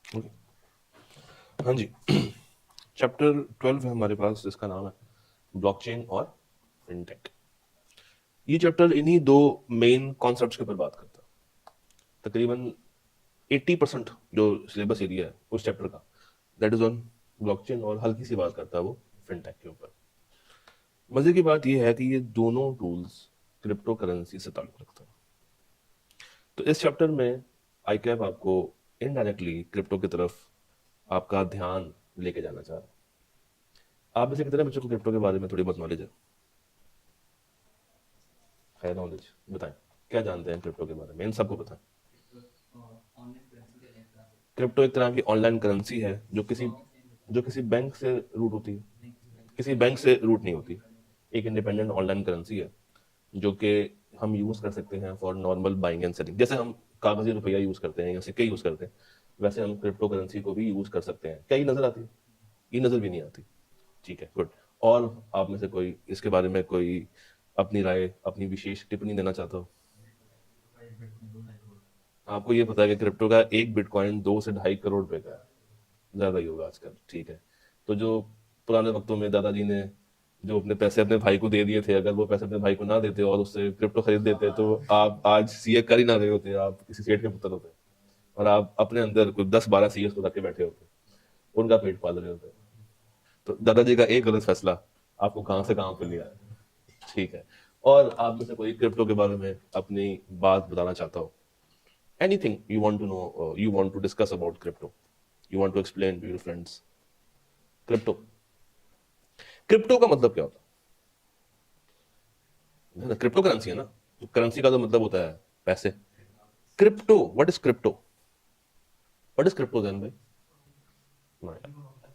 Okay. हाँ जी। Chapter 12 है हमारे पास, जिसका नाम है ब्लॉकचेन और फिनटेक। ये चैप्टर इन्हीं दो मेन कॉन्सेप्ट्स के ऊपर बात करता है। तकरीबन 80% जो सिलेबस एरिया है उस चैप्टर का, दैट इज ऑन ब्लॉकचेन, और हल्की सी बात करता है वो फिनटेक के ऊपर। मजे की बात यह है कि ये दोनों टूल्स क्रिप्टो करेंसी से ताल्लुक रखता है। तो इस चैप्टर में आई कैप आपको इनडायरेक्टली क्रिप्टो की तरफ आपका ध्यान लेके जाना चाह रहा है। आप में से कितने बच्चों को क्रिप्टो के बारे में थोड़ी बहुत नॉलेज है नॉलेज? बताएं, क्या जानते हैं क्रिप्टो के बारे में, इन सबको बताएं। क्रिप्टो एक तरह की ऑनलाइन करेंसी है जो किसी बैंक से रूट होती है, किसी बैंक से रूट नहीं होती। एक इंडिपेंडेंट ऑनलाइन करेंसी है जो कि हम यूज कर सकते हैं for normal buying and selling. जैसे हम कागजी रुपया यूज करते हैं या सिक्के यूज करते हैं, वैसे हम क्रिप्टो करेंसी को भी यूज कर सकते हैं। क्या ये नजर आती है? ये नजर भी नहीं आती। ठीक है, गुड। और आप में से कोई इसके बारे में कोई अपनी राय, अपनी विशेष टिप्पणी देना चाहता हो? आपको ये पता है कि क्रिप्टो का एक बिटकॉइन 2 से 2.5 करोड़ रुपए का है, ज्यादा ही होगा आजकल। ठीक है, तो जो पुराने वक्तों में दादाजी ने जो अपने पैसे अपने भाई को दे दिए थे, अगर वो पैसे अपने भाई को ना देते और उससे क्रिप्टो खरीद देते, तो आप आज सीए कर ही ना रहे होते, आप किसी सेठ के पुत्र होते, और आप अपने अंदर कुछ 10-12 सीएस को रख के बैठे होते, उनका पेट पाल रहे होते। तो दादाजी का एक गलत फैसला आपको कहां से कहां पे लिया है। ठीक है। और आप में से कोई क्रिप्टो के बारे में अपनी बात बताना चाहता हो? Anything you want to know, you want to discuss about crypto, you want to explain to your friends? Crypto, crypto का मतलब क्या होता है? क्रिप्टो करेंसी है ना, तो करेंसी का तो मतलब होता है पैसे। Crypto, what is crypto? What is crypto Jain भाई?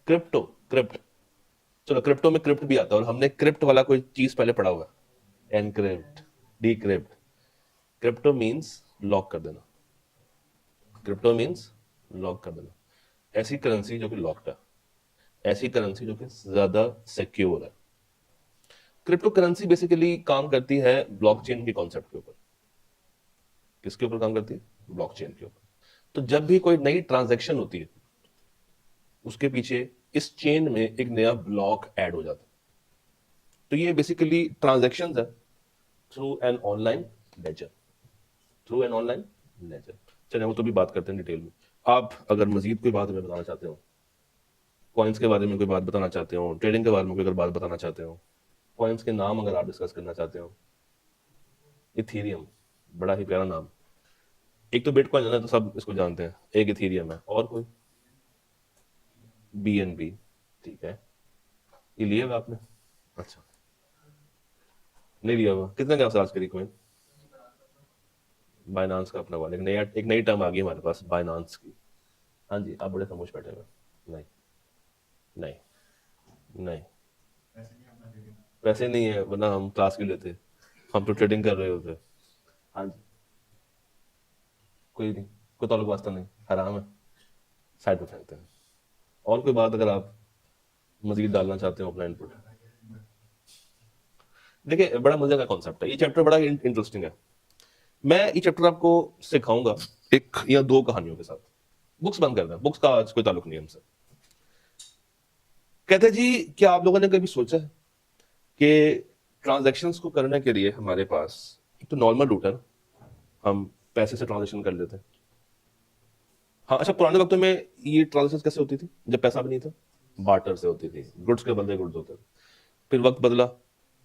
क्रिप्टो, क्रिप्ट, चलो क्रिप्टो में क्रिप्ट भी आता है, और हमने क्रिप्ट वाला कोई चीज पहले पढ़ा हुआ है, encrypt, decrypt. Crypto means lock कर देना। क्रिप्टो मींस लॉक कर देना। ऐसी करेंसी जो कि लॉक्ड है, ऐसी करेंसी जो कि ज्यादा सिक्योर है। क्रिप्टो करेंसी बेसिकली काम करती है ब्लॉकचेन के कॉन्सेप्ट के ऊपर। किसके ऊपर काम करती है? ब्लॉकचेन के ऊपर। तो जब भी कोई नई ट्रांजैक्शन होती है, उसके पीछे इस चेन में एक नया ब्लॉक ऐड हो जाता है। तो ये बेसिकली ट्रांजैक्शंस है through an online ledger, through an online ledger. चलिए वो तो भी बात करते हैं डिटेल में। आप अगर मजीद कोई बात हमें बताना चाहते हो, कॉइन्स के बारे में कोई बात बताना चाहते हो, ट्रेडिंग के बारे में कोई अगर बात बताना चाहते हो, कॉइन्स के नाम अगर आप डिस्कस करना चाहते हो, इथीरियम, बड़ा ही प्यारा नाम। एक तो बिटकॉइन है ना, तो सब इसको जानते हैं। एक इथीरियम है, और कोई? बीएनबी, ठीक है। ये लिया हुआ आपने? अच्छा, नहीं लिया हुआ। कितने का आज करी कॉइन? बाइनांस का अपना वाला एक नई टर्म आ गई हमारे पास, बाइनांस की। हाँ जी, आप बड़े खामोश बैठे हुए। नहीं, नहीं, नहीं, पैसे नहीं है, वरना हम क्लास क्यों लेते? हम तो ट्रेडिंग कर रहे होते। हाँ जी, कोई नहीं, कोई ताल्लुक वास्ता नहीं, हराम है, साइड पे फेंकते हैं। और कोई बात अगर आप मजीद डालना चाहते हो अपना इनपुट? देखिए, बड़ा मजे का कॉन्सेप्ट है ये चैप्टर, बड़ा इंटरेस्टिंग है। मैं ये चैप्टर आपको सिखाऊंगा एक या दो कहानियों के साथ। बुक्स बंद कर दें, बुक्स का आज कोई ताल्लुक नहीं है हमसे। कहते जी, क्या आप लोगों ने कभी सोचा है कि ट्रांजैक्शंस को करने के लिए हमारे पास एक तो नॉर्मल रूट है ना, हम पैसे से ट्रांजैक्शन कर लेते हैं। हाँ, अच्छा, पुराने वक्तों में ये ट्रांजैक्शन कैसे होती थी जब पैसा भी नहीं था? बार्टर से होती थी, गुड्स के बदले गुड्स होते थे। फिर वक्त बदला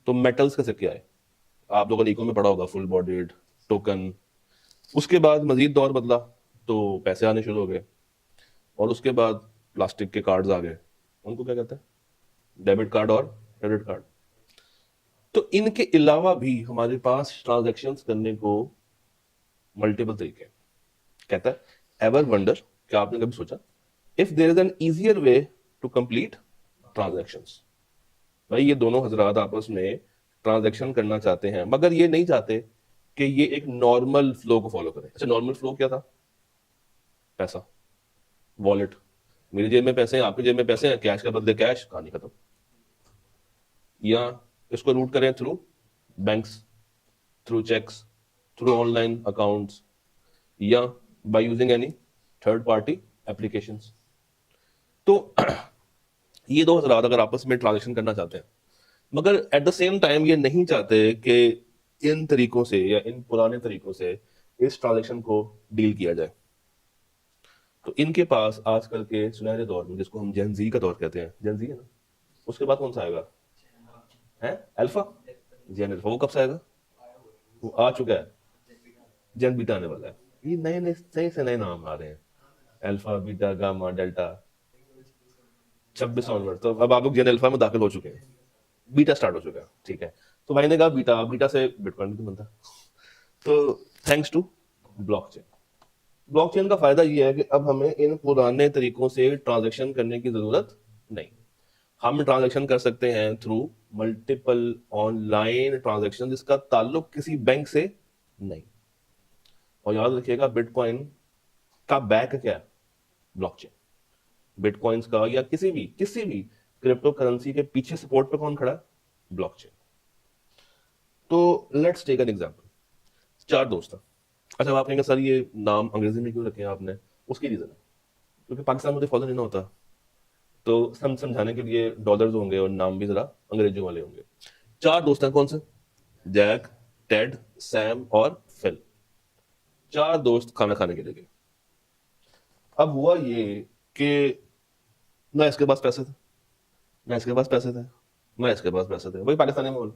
तो मेटल्स के सिक्के आए। आप लोगों ने इको में पढ़ा होगा, फुल बॉडीड टोकन। उसके बाद मजीद दौर बदला तो पैसे आने शुरू हो गए, और उसके बाद प्लास्टिक के कार्ड्स आ गए। उनको क्या कहते हैं? डेबिट कार्ड और क्रेडिट कार्ड। तो इनके अलावा भी हमारे पास ट्रांजैक्शंस करने को मल्टीपल तरीके हैं। कहता है, एवर वंडर, क्या आपने कभी सोचा, if there is an easier way to complete transactions? भाई, ये दोनों हजरात आपस में ट्रांजैक्शन करना चाहते हैं, मगर ये नहीं चाहते कि ये एक नॉर्मल फ्लो को फॉलो करे। अच्छा, नॉर्मल फ्लो क्या था? पैसा, वॉलेट, मेरी जेब में पैसे हैं, आपकी जेब में पैसे हैं, कैश के बदले कैश, कहानी खत्म। या इसको रूट करें through banks, through cheques, through online accounts, या by using any third party applications. तो ये दो हजरात अगर आपस में ट्रांजेक्शन करना चाहते हैं, मगर एट द सेम टाइम ये नहीं चाहते कि इन तरीकों से या इन पुराने तरीकों से इस ट्रांजेक्शन को डील किया जाए, तो इनके पास आजकल के सुनहरे दौर में, जिसको हम जेन जी का दौर कहते हैं, जेन जी है ना, उसके बाद कौन सा आएगा, है अल्फा, जेन अल्फा। वो कब से आएगा, वो आ चुका है, जेन बीटा आने वाला है। ये नए नए सही से नए नाम आ रहे हैं, alpha beta gamma delta, 26 onward. तो अब आप लोग जेन अल्फा में दाखिल हो चुके हैं, बीटा स्टार्ट हो चुका है, ठीक है। तो भाई ने कहा बीटा, बीटा से बिटकॉइन भी बनता है। तो थैंक्स टू ब्लॉकचेन। ब्लॉकचेन का फायदा ये है कि अब हमें इन पुराने तरीकों से ट्रांजैक्शन करने की जरूरत नहीं, हम ट्रांजैक्शन कर सकते हैं थ्रू मल्टीपल ऑनलाइन ट्रांजैक्शन जिसका ताल्लुक किसी बैंक से नहीं। और याद रखिएगा बिटकॉइन का बैक क्या है, ब्लॉकचेन। बिटकॉइंस का या किसी भी क्रिप्टो करेंसी के पीछे सपोर्ट पे कौन खड़ा है, ब्लॉकचेन। तो लेट्स टेक एन एग्जांपल। चार दोस्त हैं। अच्छा, आप कहेंगे सर ये नाम अंग्रेजी में क्यों रखे हैं आपने, उसकी रीजन है क्योंकि पाकिस्तान में तो फॉलो नहीं ना होता, तो समझाने के लिए डॉलर्स होंगे और नाम भी जरा अंग्रेजियों वाले होंगे। चार दोस्त हैं, कौन से, जैक, टेड, सैम और फिल। चार दोस्त खाना खाने के लिए गए। अब हुआ ये कि ना इसके पास पैसे थे, ना इसके पास पैसे थे, ना इसके पास पैसे थे, वही पाकिस्तानी माहौल।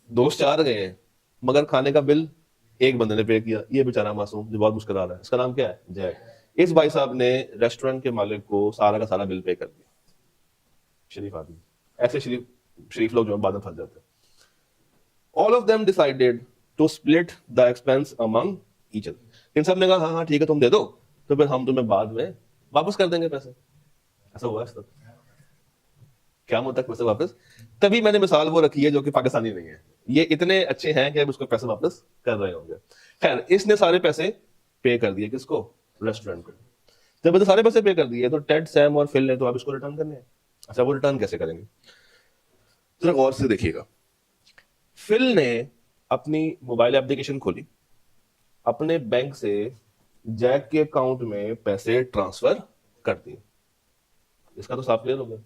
दोस्त चार गए हैं मगर खाने का बिल एक बंदे ने पे किया, ये बेचारा मासूम जो बहुत मुस्कुरा रहा है, इसका नाम क्या है, जैक। इस भाई साहब ने रेस्टोरेंट के मालिक को सारा का सारा बिल पे कर दिया। शरीफ आदमी, ऐसे शरीफ शरीफ लोग जो बाद में फंस जाते हैं। All of them decided to split the expense among each other. इन सब ने कहा हाँ हाँ ठीक है तुम दे दो, तो फिर हम तुम्हें बाद में वापस कर देंगे पैसे। ऐसा हुआ है, क्या मुद्दा पैसे वापस। तभी मैंने मिसाल वो रखी है जो कि पाकिस्तानी नहीं है, ये इतने अच्छे हैं कि अब उसको पैसे वापस कर रहे होंगे। खैर इसने सारे पैसे पे कर दिए, किसको, रेस्टोरेंट को। जब इतने सारे पैसे पे कर दिए तो टेड, सैम और फिल ने तो अब इसको रिटर्न करने हैं। अच्छा, वो रिटर्न कैसे करेंगे, जरा गौर से देखिएगा। फिल ने अपनी मोबाइल एप्लीकेशन खोली, अपने बैंक से जैक के अकाउंट में पैसे ट्रांसफर कर दिए। इसका तो साफ क्लियर हो गया।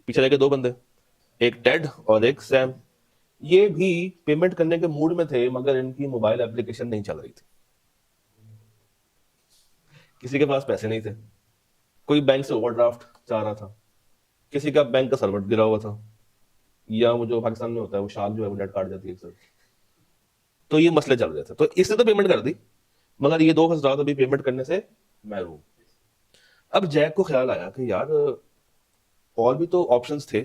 पीछे रह दो बंदे, एक टेड और एक सैम। ये भी पेमेंट करने के मूड में थे मगर इनकी मोबाइल एप्लीकेशन नहीं चल रही थी, किसी के पास पैसे नहीं थे, कोई बैंक से ओवरड्राफ्ट चाह रहा था, किसी का बैंक का सर्वर गिरा हुआ था, या वो जो पाकिस्तान में होता है वो शाख जो है वो नेट काट जाती है सर। तो ये मसले चल रहे थे, तो इसने तो पेमेंट कर दी मगर ये दो हजरात अभी पेमेंट करने से महरूम। अब जैक को ख्याल आया कि यार और भी तो ऑप्शंस थे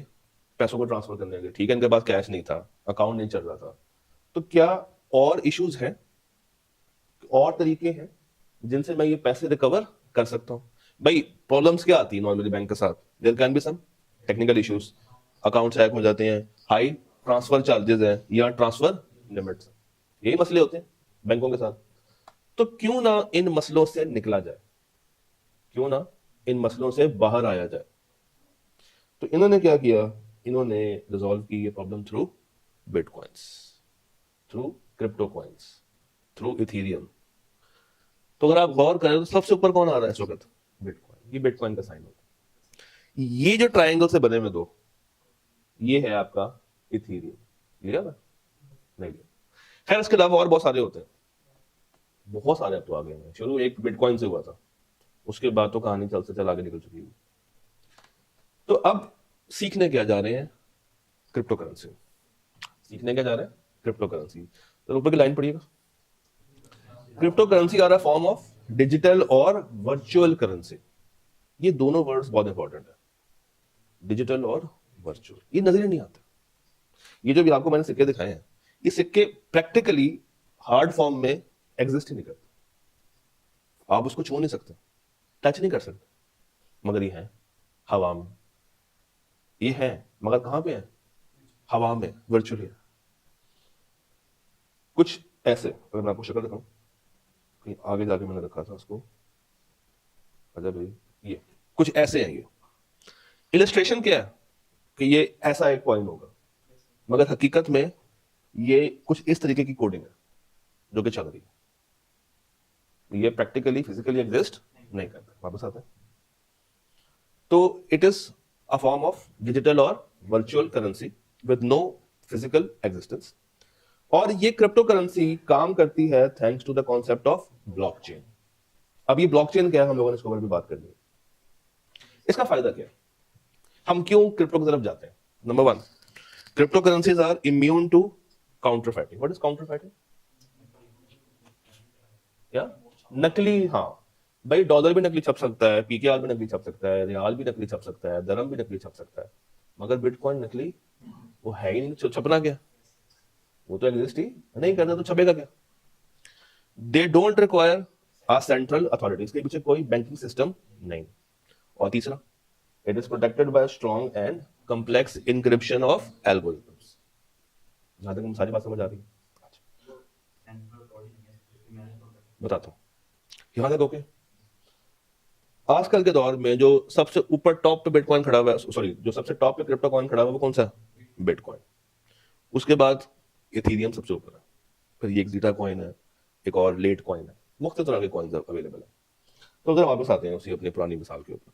पैसों को ट्रांसफर करने के, ठीक है इनके पास कैश नहीं था, अकाउंट नहीं चल रहा था, तो क्या और इश्यूज हैं, और तरीके हैं जिनसे मैं ये पैसे रिकवर कर सकता हूं। भाई प्रॉब्लम्स क्या आती है नॉर्मली बैंक के साथ, there can be some technical issues, accounts hack हो जाते हैं, हाई ट्रांसफर चार्जेस हैं या ट्रांसफर लिमिट्स, यही मसले होते हैं बैंकों के साथ। तो क्यों ना इन मसलों से निकला जाए, क्यों ना इन मसलों से बाहर आया जाए। तो इन्होंने क्या किया, इन्होंने रिजॉल्व की ये problem through bitcoins, through crypto coins, through Ethereum. तो अगर आप गौर करें तो सबसे ऊपर कौन आ रहा है इस वक्त, बिटकॉइन। ये बिटकॉइन का साइन होता है। ये जो ट्रायंगल से बने हुए दो, ये है आपका इथीरियम, लिया ना, नहीं लिया। खैर इसके अलावा और बहुत सारे होते हैं, बहुत सारे अब तो आगे हैं। शुरू एक बिटकॉइन से हुआ था, उसके बाद तो कहानी चल से चल आगे निकल चुकी है। तो अब सीखने क्या जा रहे हैं, क्रिप्टो करेंसी। सीखने क्या जा रहे हैं, क्रिप्टो करेंसी। तो ऊपर की लाइन पढ़िएगा, crypto currency are a form of digital और वर्चुअल करेंसी। ये दोनों वर्ड्स बहुत इंपॉर्टेंट है, डिजिटल और वर्चुअल। ये नजर नहीं आते, ये जो भी आपको मैंने सिक्के दिखाए हैं, ये सिक्के प्रैक्टिकली हार्ड फॉर्म में एग्जिस्ट ही नहीं करते, आप उसको छू नहीं सकते, टच नहीं कर सकते, मगर ये है हवा में, ये है मगर कहां पे है, हवा में, वर्चुअली। कुछ ऐसे, अगर मैं आपको शक्ल दिखाऊं, कहीं आगे जाके मैंने रखा था उसको, अच्छा भाई ये कुछ ऐसे हैं। ये इलस्ट्रेशन क्या है कि ये ऐसा एक कॉइन होगा, मगर हकीकत में ये कुछ इस तरीके की कोडिंग है जो कि चल रही है, ये प्रैक्टिकली फिजिकली एग्जिस्ट नहीं करता। वापस आता है। तो it is a form of digital और virtual currency with no physical existence, और ये क्रिप्टो करेंसी काम करती है thanks to the concept of blockchain. अब ये ब्लॉकचेन क्या है, हम लोगों ने इसके ऊपर भी बात करनी है। इसका फायदा क्या है, हम क्यों क्रिप्टो की तरफ जाते हैं? Number one, crypto currencies are immune to counterfeiting. What is counterfeiting? क्या? नकली, हाँ भाई, डॉलर भी नकली छप सकता है, पीकेआर भी नकली छप सकता है, रियाल भी नकली छप सकता है, दरम भी नकली छप सकता है, मगर बिटकॉइन नकली वो है ही नहीं। छपना क्या, वो तो एग्जिस्ट ही नहीं करता, तो छपेगा क्या? They don't require a central authority, इसके पीछे कोई बैंकिंग सिस्टम नहीं। और तीसरा, it is protected by strong and complex encryption of algorithms. जहां तक हम सारी बात समझ आ रही है, बताता हूं। यहां तक ओके? आजकल के दौर में जो सबसे ऊपर टॉप पे बिटकॉइन खड़ा हुआ है, सॉरी, जो सबसे टॉप पे क्रिप्टो कॉइन खड़ा हुआ है वो कौन सा? बिटकॉइन। उसके बाद इथीरियम सबसे ऊपर है, फिर ये एक जीटा कॉइन है, एक और लेट कॉइन है, मुख्तलिफ तरह के कॉइन्स अवेलेबल है। तो उधर वापस आते हैं उसी अपनी पुरानी मिसाल के ऊपर।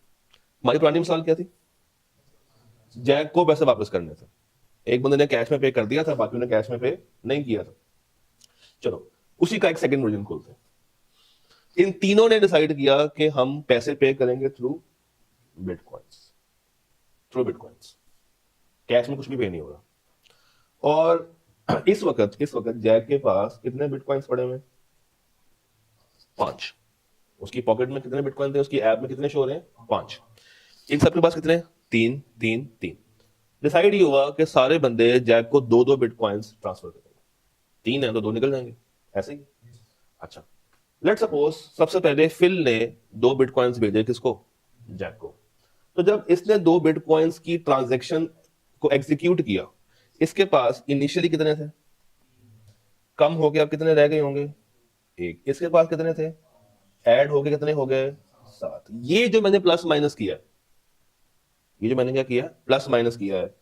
हमारी पुरानी मिसाल क्या थी? जैक को पैसे वापस करने थे, एक बंदे ने कैश में पे कर दिया था, बाकी ने कैश में पे नहीं किया था। चलो उसी का एक सेकंड वर्जन खोलते हैं। इन तीनों ने डिसाइड किया कि हम पैसे पे करेंगे through bitcoins, through bitcoins, cash में कुछ भी पे नहीं होगा। और इस वक्त जैक के पास कितने बिटकॉइंस पड़े हुए? 5। उसकी पॉकेट में कितने बिटकॉइन थे? उसकी ऐप में कितने शो हो रहे हैं? 5। इन सबके पास कितने? 3 3 3। डिसाइड ये हुआ कि सारे बंदे जैक को 2-2 बिटकॉइंस ट्रांसफर करेंगे। 3 है तो 2 निकल जाएंगे, ऐसे ही। अच्छा, लेट सपोज सबसे पहले फिल ने 2 बिटकॉइंस भेजे, किसको? जैक को। तो जब इसने 2 बिटकॉइंस की ट्रांजैक्शन को एग्जीक्यूट किया, इसके पास इनिशियली कितने थे? कम हो गए, अब कितने रह गए होंगे? 1। इसके पास कितने थे? ऐड हो गए, कितने हो गए? 7। ये जो मैंने प्लस माइनस किया, ये जो मैंने क्या किया, प्लस माइनस किया है,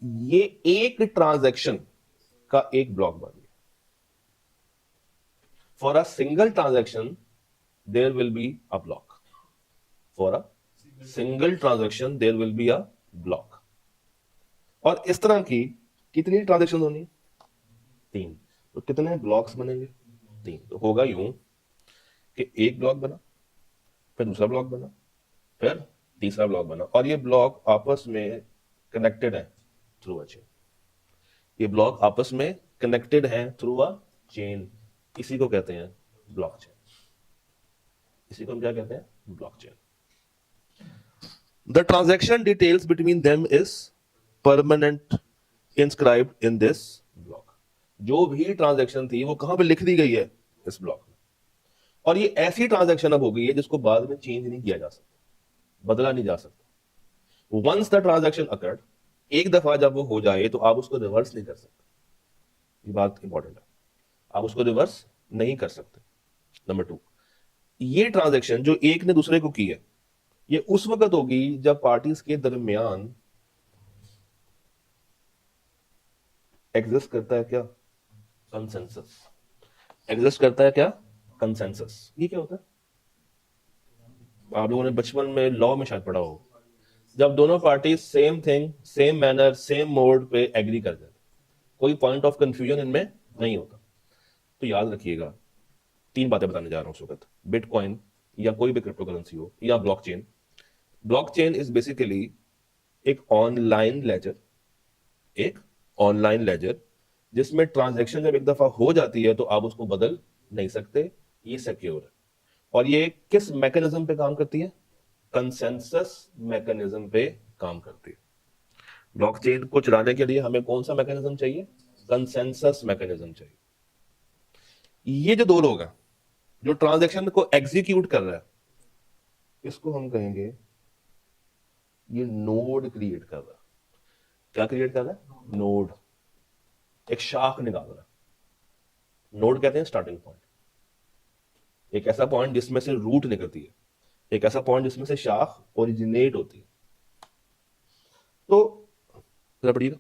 ये एक ट्रांजैक्शन का एक ब्लॉक बन गया। For a single transaction there will be a block, for a single transaction there will be a block. और इस तरह की कितनी ट्रांजैक्शन होनी है? 3। तो कितने ब्लॉक्स बनेंगे? 3। तो होगा यूं कि एक ब्लॉक बना, फिर दूसरा ब्लॉक बना, फिर तीसरा ब्लॉक बना, और ये ब्लॉक आपस में कनेक्टेड है थ्रू अ चेन। ये ब्लॉक आपस में कनेक्टेड है थ्रू अ चेन। इसी को कहते हैं ब्लॉकचेन। इसी को हम क्या कहते हैं? Blockchain. The transaction details between them is permanent inscribed in this block. जो भी ट्रांजैक्शन थी वो कहां पे लिख दी गई है? इस ब्लॉक में। और ये ऐसी ट्रांजैक्शन अब हो गई है जिसको बाद में चेंज नहीं किया जा सकता, बदला नहीं जा सकता। वंस द ट्रांजैक्शन अकर्ड, एक दफा जब वो हो जाए तो आप उसको रिवर्स नहीं कर सकते। ये बात इंपॉर्टेंट है, आप उसको रिवर्स नहीं कर सकते। नंबर 2, ये ट्रांजैक्शन जो एक ने दूसरे को की है, ये उस वक्त होगी जब पार्टीज के दरमियान एग्जिस्ट करता है क्या? कंसेंसस। एग्जिस्ट करता है क्या? कंसेंसस। ये क्या होता है? आप लोगों ने बचपन में लॉ में शायद पढ़ा हो, जब दोनों party same thing, same manner, same mode पे एग्री कर जाते, कोई पॉइंट ऑफ कंफ्यूजन इनमें नहीं होता। तो याद रखिएगा, 3 बातें बताने जा रहा हूं इस वक्त। बिटकॉइन या कोई भी क्रिप्टो करेंसी हो या ब्लॉकचेन। ब्लॉकचेन इज बेसिकली एक ऑनलाइन लेजर, एक ऑनलाइन लेजर जिसमें ट्रांजैक्शन जब एक दफा हो जाती है तो आप उसको बदल नहीं सकते। ये सिक्योर है। और ये किस मैकेनिज्म पे काम करती है? कंसेंसस मैकेनिज्म पे काम करती है। ब्लॉकचेन को चलाने के लिए हमें कौन सा मैकेनिज्म चाहिए? कंसेंसस मैकेनिज्म चाहिए। ये जो 2 लोग हैं जो ट्रांजैक्शन को एग्जीक्यूट कर रहा है, इसको हम कहेंगे ये नोड क्रिएट कर रहा है। क्या क्रिएट कर रहा है? नोड, एक शाख निकाल रहा है। नोड कहते हैं स्टार्टिंग पॉइंट, एक ऐसा पॉइंट जिसमें से रूट निकलती है, एक ऐसा पॉइंट जिसमें से शाख ओरिजिनेट होती है। तो पढ़िएगा,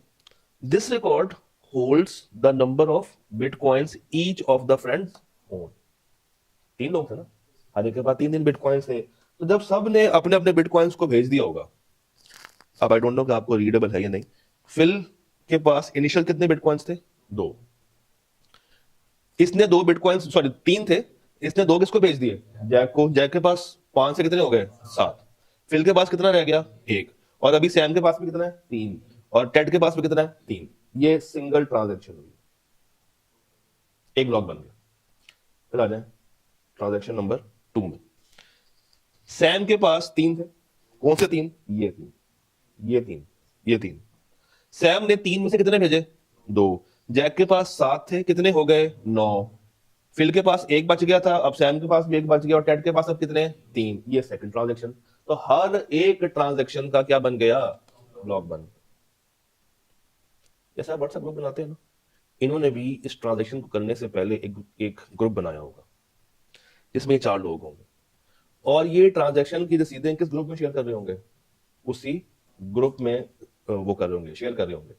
this record holds the number of bitcoins each of the friends own. 3 लोग थे ना, हर एक के पास 3 बिटकॉइंस थे, तो जब सब ने अपने अपने बिटकॉइंस को भेज दिया होगा, अब आई डोंट नो कि आपको रीडेबल है या नहीं, फिल के पास इनिशियल कितने बिटकॉइंस थे? 2। इसने 2 बिटकॉइंस, सॉरी 3 थे, इसने 2 किसको भेज दिए? जैक को। जैक के पास 5 से कितने हो गए? 7। फिल के पास कितना रह गया? 1। और अभी सैम के पास भी कितना है? 3। और टेड के पास भी कितना है? 3। ये सिंगल ट्रांजेक्शन हुई, एक ब्लॉक बन गया। फिर आ जाए ट्रांजेक्शन नंबर 2 में। सैम के पास 3 थे। कौन से 3? ये 3, ये 3, ये 3। सैम ने 3 में से कितने भेजे? 2। जैक के पास 7 थे, कितने हो गए? 9। फिल के पास 1 बच गया था, अब सैम के पास भी 1 बच गया, और टेड के पास अब कितने? 3। ये सेकंड ट्रांजेक्शन। तो हर एक ट्रांजेक्शन का क्या बन गया? ब्लॉक बन गया। जैसा व्हाट्सएप ग्रुप बनाते हैं ना, इन्होंने भी इस ट्रांजेक्शन को करने से पहले एक ग्रुप बनाया होगा जिसमें 4 लोग होंगे, और ये ट्रांजेक्शन की रसीदें किस ग्रुप में शेयर कर रहे होंगे? उसी ग्रुप में वो कर रहे होंगे, शेयर कर रहे होंगे।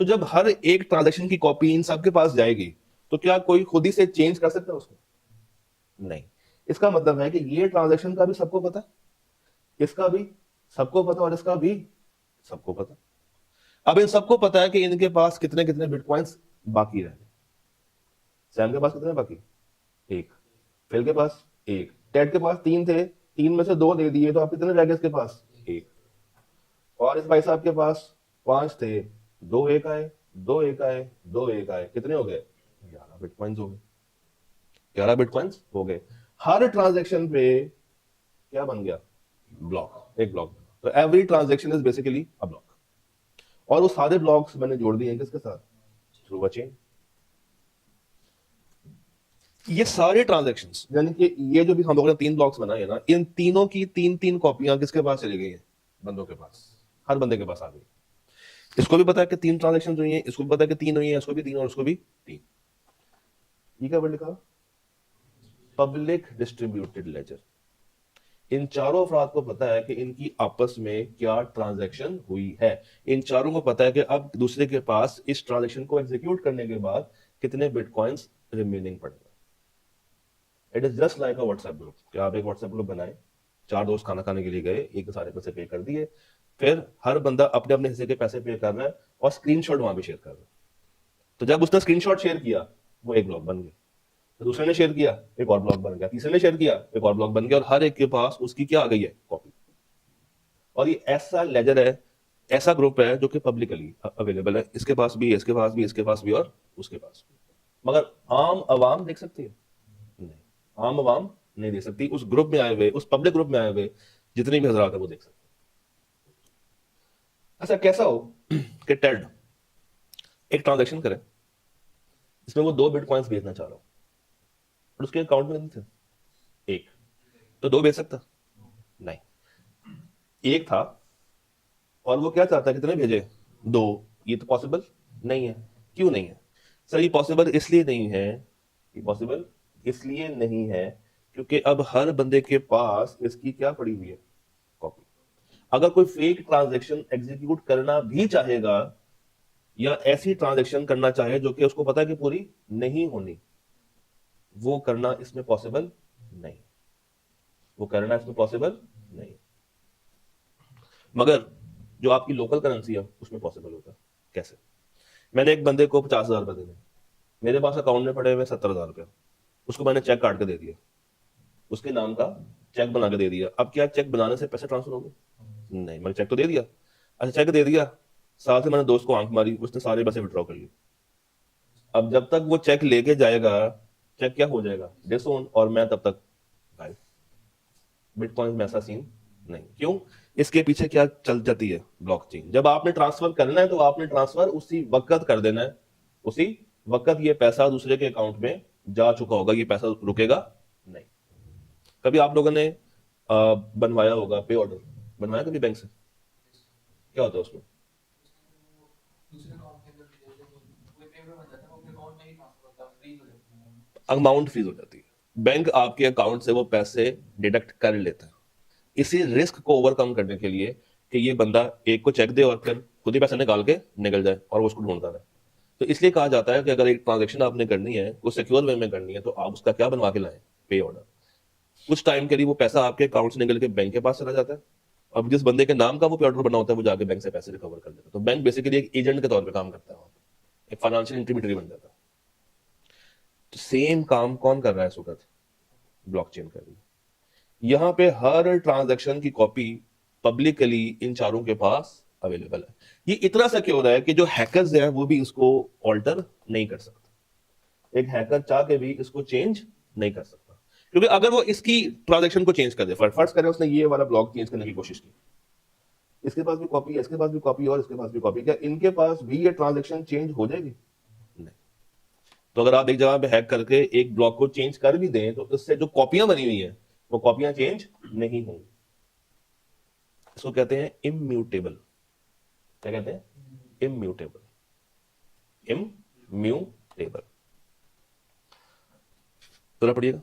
तो जब हर एक ट्रांजेक्शन की कॉपी इन सबके पास जाएगी, तो क्या कोई खुद ही से चेंज कर सकता है उसको? नहीं। इसका मतलब है कि ये ट्रांजेक्शन का भी सबको पता है, इसका भी सबको पता, और इसका भी सबको पता। अब इन सबको पता है कि इनके पास कितने कितने बिटकॉइंस बाकी रह गए। सैम के पास कितने बाकी? 1। फिल के पास 1। टेड के पास 3 थे, 3 में से 2 दे दिए, तो अब कितने रह गए इसके पास? 1। और इस भाई साहब के पास 5 थे, 2 1 आए, 2 1 आए, 2 1 आए, कितने हो गए? 11 बिटकॉइंस हो गए। 11 बिटकॉइंस हो गए। हर ट्रांजेक्शन पे क्या बन गया? ब्लॉक, एक ब्लॉक। तो every transaction is basically a block. और वो सारे ब्लॉक्स मैंने जोड़ दिए हैं किसके साथ? Through a chain. ये सारे ट्रांजेक्शंस, यानी कि ये जो भी हम लोगों ने 3 ब्लॉक्स बनाए हैं ना, इन तीनों की 3 कॉपियां किसके पास चली गई हैं? बंदों के पास। हर बंदे के पास आ गई। इसको भी पता है कि 3 ट्रांजेक्शन हुई हैं, इसको भी पता है कि 3 हुई हैं, इसको भी 3, और उसको भी 3। ये क्या वर्ड लिखा? Public distributed laser. इन चारों अफराद को पता है कि इनकी आपस में क्या ट्रांजैक्शन हुई है। इन चारों को पता है कि अब दूसरे के पास इस ट्रांजैक्शन को एग्जीक्यूट करने के बाद कितने बिटकॉइंस रिमेनिंग पड़ेगा। It is just like a WhatsApp group कि आप एक व्हाट्सएप ग्रुप बनाए, 4 दोस्त खाना खाने के लिए गए, एक के सारे पैसे पे कर दिए, फिर हर बंदा अपने अपने हिस्से के पैसे पे कर रहा है और स्क्रीनशॉट वहां पे शेयर कर रहा है। तो जब उसने स्क्रीनशॉट शेयर किया, वो एक ब्लॉक बन गया। तो दूसरे ने शेयर किया, एक और ब्लॉक बन गया। तीसरे ने शेयर किया, एक और ब्लॉक बन गया, और हर एक के पास उसकी क्या आ गई है? कॉपी। और ये ऐसा लेजर है, ऐसा ग्रुप है जो कि पब्लिकली अवेलेबल है। इसके पास भी, इसके पास भी, इसके पास भी, और उसके पास भी। मगर आम आवाम देख सकती है? नहीं, आम आवाम नहीं देख सकती। उस ग्रुप में आए हुए, उस पब्लिक ग्रुप में आए हुए जितने भी हजरात है वो देख सकते हैं। ऐसा कैसा हो कि टेड एक ट्रांजेक्शन करे, इसमें वो 2 बिटकॉइंस भेजना चाह रहा हो, और उसके अकाउंट में कितने थे? 1। तो 2 भेज सकता? नहीं। 1 था, और वो क्या चाहता है? कितने भेजे? 2। ये तो पॉसिबल नहीं है। क्यों नहीं है सर? ये पॉसिबल इसलिए नहीं है, ये पॉसिबल इसलिए नहीं है क्योंकि अब हर बंदे के पास इसकी क्या पड़ी हुई है? कॉपी। अगर कोई फेक ट्रांजैक्शन एग्जीक्यूट करना भी चाहेगा, या ऐसी ट्रांजैक्शन करना चाहे जो कि उसको पता है कि पूरी नहीं होनी, वो करना इसमें पॉसिबल नहीं, वो करना इसमें पॉसिबल नहीं। मगर जो आपकी लोकल करेंसी है उसमें पॉसिबल होता है। कैसे? मैंने एक बंदे को 50,000 रुपए देने, मेरे पास अकाउंट में पड़े हुए 70,000 रुपए, उसको मैंने चेक काट के दे दिया, उसके नाम का चेक बना के दे दिया। अब क्या चेक बनाने से पैसे ट्रांसफर हो गए? नहीं, मैंने चेक तो दे दिया। अच्छा, चेक दे दिया, साथ ही मैंने दोस्त को आंख मारी, उसने सारे पैसे विड्रॉ कर लिए। अब जब तक वो चेक लेके जाएगा, चेक क्या हो जाएगा? डिसओन, और मैं तब तक गायब। बिटकॉइन में ऐसा सीन नहीं। क्यों? इसके पीछे क्या चल जाती है? ब्लॉकचेन। जब आपने ट्रांसफर करना है तो आपने ट्रांसफर उसी वक्त कर देना है, उसी वक्त ये पैसा दूसरे के अकाउंट में जा चुका होगा, ये पैसा रुकेगा नहीं। कभी आप लोगों ने बनवाया होगा पे ऑर्डर, बनवाया कभी बैंक से? क्या होता है उसमें? अमाउंट फ्रीज हो जाती है, बैंक आपके अकाउंट से वो पैसे डिडक्ट कर लेता है। इसी रिस्क को ओवरकम करने के लिए कि ये बंदा एक को चेक दे और फिर खुद ही पैसे निकाल के निकल जाए और वो उसको ढूंढता रहे, तो इसलिए कहा जाता है कि अगर एक ट्रांजेक्शन आपने करनी है, वो सिक्योर वे में करनी है, तो आप उसका क्या बनवा के लाएं? पे ऑर्डर। कुछ टाइम के लिए वो पैसा आपके अकाउंट से निकल के बैंक के पास चला जाता है। अब जिस बंदे के नाम का वो पे ऑर्डर बना होता है वो जाके बैंक से पैसे रिकवर कर लेता है। तो बैंक बेसिकली एक एजेंट के तौर पे काम करता है, वहाँ पे एक फाइनेंशियल इंटरमीडियरी बन जाता है। तो सेम काम कौन कर रहा है इस वक्त? ब्लॉकचेन कर रही है। यहां पे हर ट्रांजैक्शन की कॉपी पब्लिकली इन चारों के पास अवेलेबल है। ये इतना सिक्योर है कि जो हैकर्स हैं वो भी इसको ऑल्टर नहीं कर सकते। एक हैकर चाह के भी इसको चेंज नहीं कर सकता, क्योंकि अगर वो इसकी ट्रांजैक्शन को चेंज कर दे, फर्स्ट करे उसने ये वाला ब्लॉक चेंज करने की कोशिश की, इसके पास भी कॉपी है, इसके पास भी कॉपी और इसके पास भी कॉपी, क्या इनके पास भी ये ट्रांजैक्शन चेंज हो जाएगी? नहीं। तो अगर आप एक जगह पे हैक करके एक ब्लॉक को चेंज कर भी दें तो इससे जो कॉपियां बनी हुई हैं वो कॉपियां चेंज नहीं होंगी। इसको कहते हैं इम्यूटेबल। क्या कहते हैं? इम्यूटेबल। इम्यूटेबल। तो पढ़िएगा।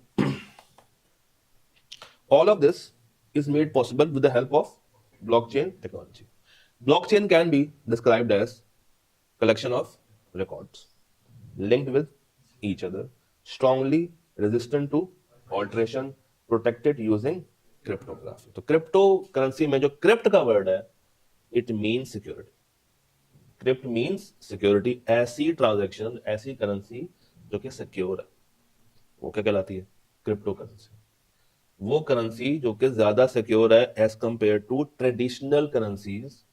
All of this is made possible with the help of blockchain technology. Blockchain can be described as collection of records linked with each other, strongly resistant to alteration, protected using cryptography. तो crypto currency में जो crypt का word है, it means security. Crypt means security. ऐसी transaction, ऐसी currency जो कि secure है, वो क्या कहलाती है? Crypto currency. वो करेंसी जो कि ज्यादा सिक्योर है as compare to traditional currencies,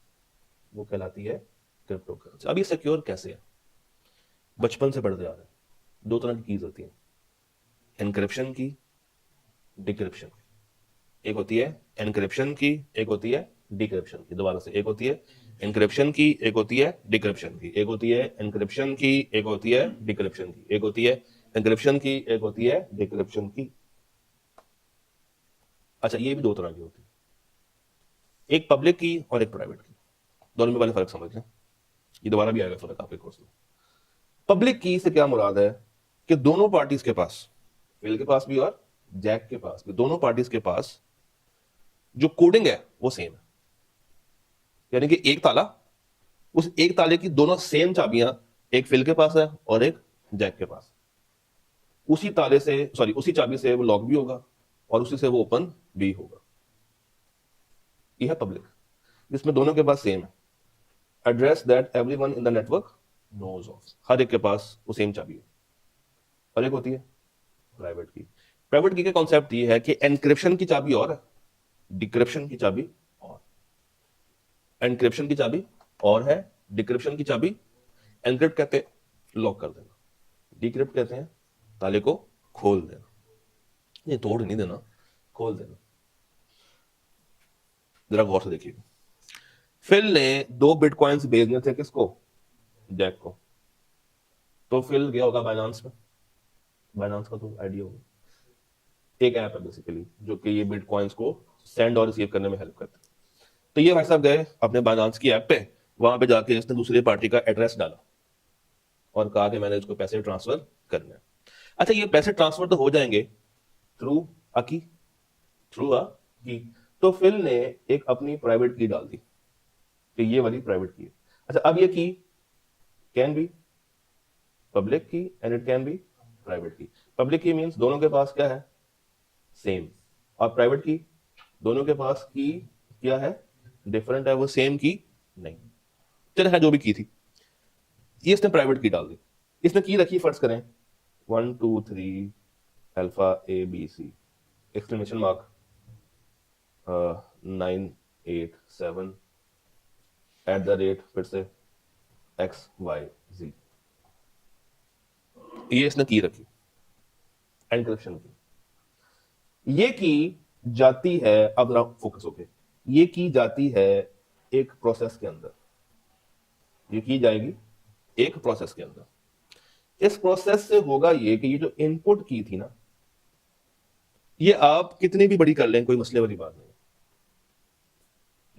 वो कहलाती है क्रिप्टो करेंसी। अब ये सिक्योर कैसे है? बचपन से पढ़ते आ रहे हैं। दो तरह की कीज होती हैं, एनक्रिप्शन की, डिक्रिप्शन की। एक होती है एनक्रिप्शन की, एक होती है डिक्रिप्शन की। दोबारा से, एक होती है एनक्रिप्शन की, एक होती है डिक्रिप्शन की। एक होती है एनक्रिप्शन की, एक होती है डिक्रिप्शन की। एक होती है एनक्रिप्शन की, एक होती है डिक्रिप्शन की। अच्छा, ये भी दो तरह की होती है, एक पब्लिक की और एक प्राइवेट की। दोनों में पहले फर्क समझ लें, ये दोबारा भी आएगा फर्क आपके कोर्स में। पब्लिक की से क्या मुराद है कि दोनों पार्टीज के पास, फिल के पास भी और जैक के पास भी, दोनों पार्टीज के पास जो कोडिंग है वो सेम है। यानी कि एक ताला, उस एक ताले की दोनों सेम चाबियां एक फिल के पास है और एक जैक के पास। उसी ताले से, सॉरी, उसी चाबी से वो लॉक भी होगा और उसी से वो ओपन भी होगा। यह है पब्लिक, जिसमें दोनों के पास सेम है। Address that everyone in the network knows of, हर एक के पास वो सेम चाबी है। और एक होती है प्राइवेट की। प्राइवेट की का कॉन्सेप्ट ये है कि एनक्रिप्शन की चाबी और है, डिक्रिप्शन की चाबी और। एनक्रिप्शन की चाबी और है, डिक्रिप्शन की चाबी। एनक्रिप्ट कहते हैं लॉक कर देना, डिक्रिप्ट कहते हैं ताले को खोल देना। ये तोड़ नहीं देना, खोल देना। जरा गौर से देखिए, फिल ने 2 बिटकॉइंस भेजने थे किसको? जैक को। तो फिल गया होगा बाइनांस में, बाइनांस का तो आइडिया होगा, एक ऐप है बेसिकली जो कि ये बिटकॉइंस को सेंड और रिसीव करने में हेल्प करता है। तो ये भाई साहब गए अपने बाइनांस की ऐप पे, वहां पे जाके इसने दूसरी पार्टी का एड्रेस डाला और कहा कि मैंने इसको पैसे ट्रांसफर करने हैं। अच्छा, ये पैसे ट्रांसफर तो हो जाएंगे थ्रू अकी, थ्रू अ की। तो फिल ने एक अपनी प्राइवेट की डाल दी कि ये वाली प्राइवेट की है। अच्छा, अब ये की कैन बी पब्लिक की and it can be private की। पब्लिक की मींस दोनों के पास क्या है? सेम। और प्राइवेट की दोनों के पास की क्या है? डिफरेंट है, वो सेम की नहीं। चल है जो भी की थी, ये इसने प्राइवेट की डाल दी। इसने की रखी, फर्ज करें 1 2 3 alpha A B C exclamation mark 9 8 7 @ फिर से एक्स वाई जी। ये इसने की रखी एनक्रिप्शन की। ये की जाती है, अब जरा फोकस होके, ये की जाती है एक प्रोसेस के अंदर, ये की जाएगी एक प्रोसेस के अंदर। इस प्रोसेस से होगा ये कि ये जो इनपुट की थी ना, ये आप कितनी भी बड़ी कर लें, कोई मसले वाली बात नहीं।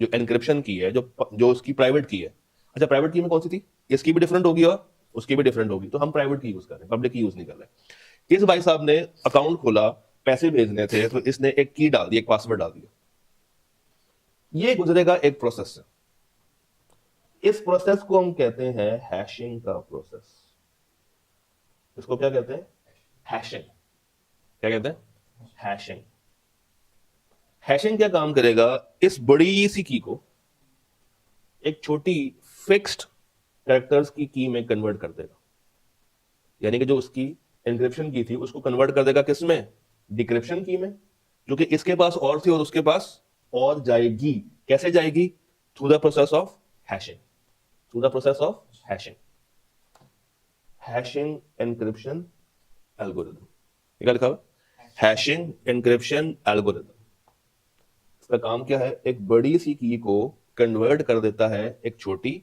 जो एनक्रिप्शन की है, जो उसकी प्राइवेट की है, अच्छा प्राइवेट की में कौन सी थी? इसकी भी डिफरेंट होगी और उसकी भी डिफरेंट होगी, तो हम प्राइवेट की यूज कर रहे हैं, पब्लिक की यूज नहीं कर रहे। इस भाई साहब ने अकाउंट खोला, पैसे भेजने थे, तो इसने एक की डाल दी, एक पासवर्ड डाल दिया। ये गुजरेगा एक प्रोसेस से, इस प्रोसेस को हम कहते हैं हैशिंग का प्रोसेस। इसको क्या कहते हैं? हैशिंग। क्या कहते हैं? हैशिंग। हैशिंग क्या काम करेगा, इस बड़ी सी की को एक छोटी फिक्स्ड कैरेक्टर्स की की में कन्वर्ट कर देगा, यानी कि जो उसकी एन्क्रिप्शन की थी उसको कन्वर्ट कर देगा किस में, डिक्रिप्शन की में, जो कि इसके पास और थी और उसके पास और जाएगी। कैसे जाएगी, through the process of hashing, through the process of hashing, hashing encryption algorithm, क्या लिखा हुआ, हैशिंग एन्क्रिप्शन एल्गोरिथम। इसका काम क्या है, एक बड़ी सी की को कन्वर्ट कर देता है एक छोटी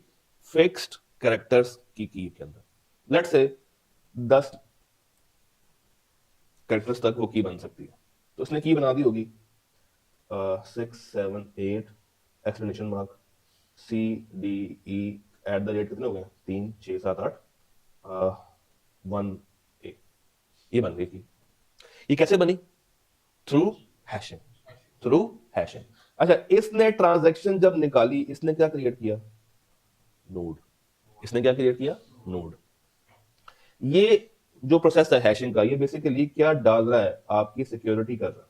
फिक्स्ड कैरेक्टर्स की के अंदर। लेट्स से 10 कैरेक्टर्स तक वो की बन सकती है, तो उसने की बना दी होगी 6 7 8 एक्सक्लेमेशन मार्क CDE @ कितने हो गए, 3 6 7 8 1 8, ये बन गई की। ये कैसे बनी, थ्रू हैशिंग, थ्रू हैशिंग। अच्छा, इसने ट्रांजैक्शन जब निकाली, इसने क्या क्रिएट किया, नोड। इसने क्या क्रिएट किया, नोड। ये जो प्रोसेस है हैशिंग का, ये बेसिकली क्या डाल रहा है, आपकी सिक्योरिटी कर रहा है।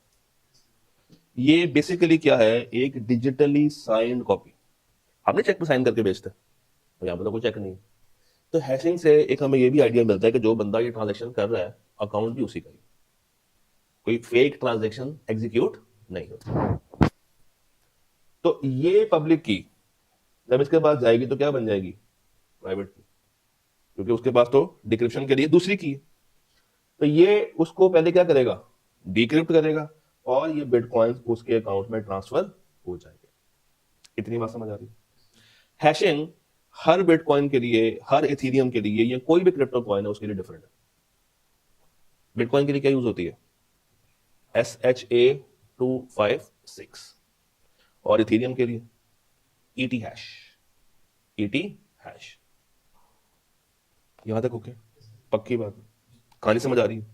ये बेसिकली क्या है, एक डिजिटली साइंड कॉपी। आपने चेक पे साइन करके बेचते हैं, तो यहां पर तो कोई चेक नहीं। तो हैशिंग से एक हमें ये भी आइडिया मिलता है कि जो बंदा ये ट्रांजैक्शन कर रहा है अकाउंट भी उसी का ही, कोई फेक ट्रांजैक्शन एग्जीक्यूट नहीं होता। तो ये पब्लिक की जब इसके पास जाएगी तो क्या बन जाएगी, प्राइवेट की, क्योंकि उसके पास तो डिक्रिप्शन के लिए दूसरी की है। तो ये उसको पहले क्या करेगा, डिक्रिप्ट करेगा, और ये बिटकॉइंस उसके अकाउंट में ट्रांसफर हो जाएंगे। इतनी बात समझ आ रही है। हैशिंग हर बिटकॉइन के लिए, हर इथेरियम के लिए, या कोई भी क्रिप्टो कॉइन है उसके लिए डिफरेंट है। बिटकॉइन के लिए क्या यूज होती है, SHA-256, और इथेरियम के लिए ET हैश, ET हैश। यहां तक ओके, पक्की बात, कहानी समझ आ रही है।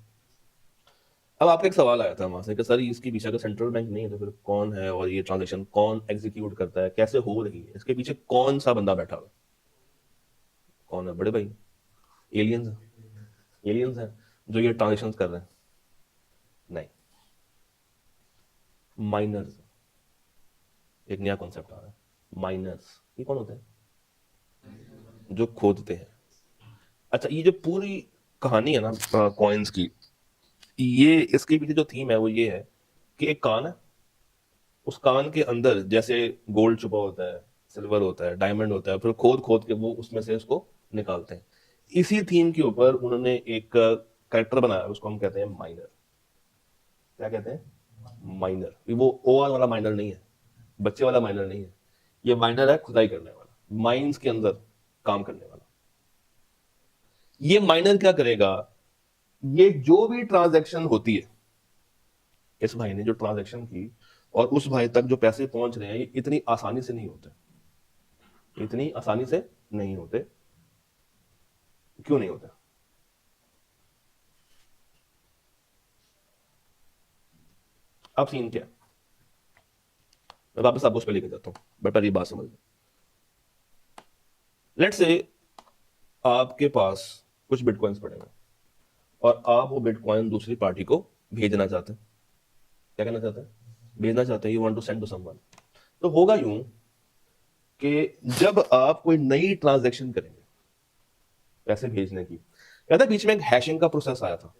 अब आपका एक सवाल आया था वहां से कि सर इसके पीछे का सेंट्रल बैंक नहीं है तो फिर कौन है, और ये ट्रांजैक्शन कौन एग्जीक्यूट करता है, कैसे हो रही है, इसके पीछे कौन सा बंदा बैठा हुआ है, कौन है, बड़े भाई, एलियंस है, एलियंस है जो ये ट्रांजैक्शन कर रहे हैं, नहीं, माइनर्स। एक नया कॉन्सेप्ट आ रहा है, माइनर्स। ये कौन होते हैं, जो खोदते हैं। अच्छा, ये जो पूरी कहानी है ना कॉइन्स की, ये इसके पीछे जो थीम है वो ये है कि एक कान है, उस कान के अंदर जैसे गोल्ड छुपा होता है, सिल्वर होता है, डायमंड होता है, फिर खोद खोद के वो उसमें से उसको निकालते हैं। इसी थीम के ऊपर उन्होंने एक कैरेक्टर बनाया, उसको हम कहते हैं माइनर। क्या कहते हैं, माइनर। वो OR वाला माइनर नहीं है, बच्चे वाला माइनर नहीं है, ये माइनर है खुदाई करने वाला, माइंस के अंदर काम करने वाला। ये माइनर क्या करेगा, ये जो भी ट्रांजैक्शन होती है, इस भाई ने जो ट्रांजैक्शन की और उस भाई तक जो पैसे पहुंच रहे हैं, ये इतनी आसानी से नहीं होते, इतनी आसानी से नहीं होते। क्यों नहीं होते, अब सीन क्या, मैं वापस आपको उस पर लेके जाता हूं, बट पहले बात समझ लो। लेट्स से आपके पास कुछ बिटकॉइंस पड़े हैं और आप वो बिटकॉइन दूसरी पार्टी को भेजना चाहते हैं। क्या करना चाहते हैं, भेजना चाहते हैं, you want to send to someone. तो होगा यूं कि जब आप कोई नई ट्रांजैक्शन करेंगे पैसे भेजने की, कहता बीच में एक हैशिंग का प्रोसेस आया था।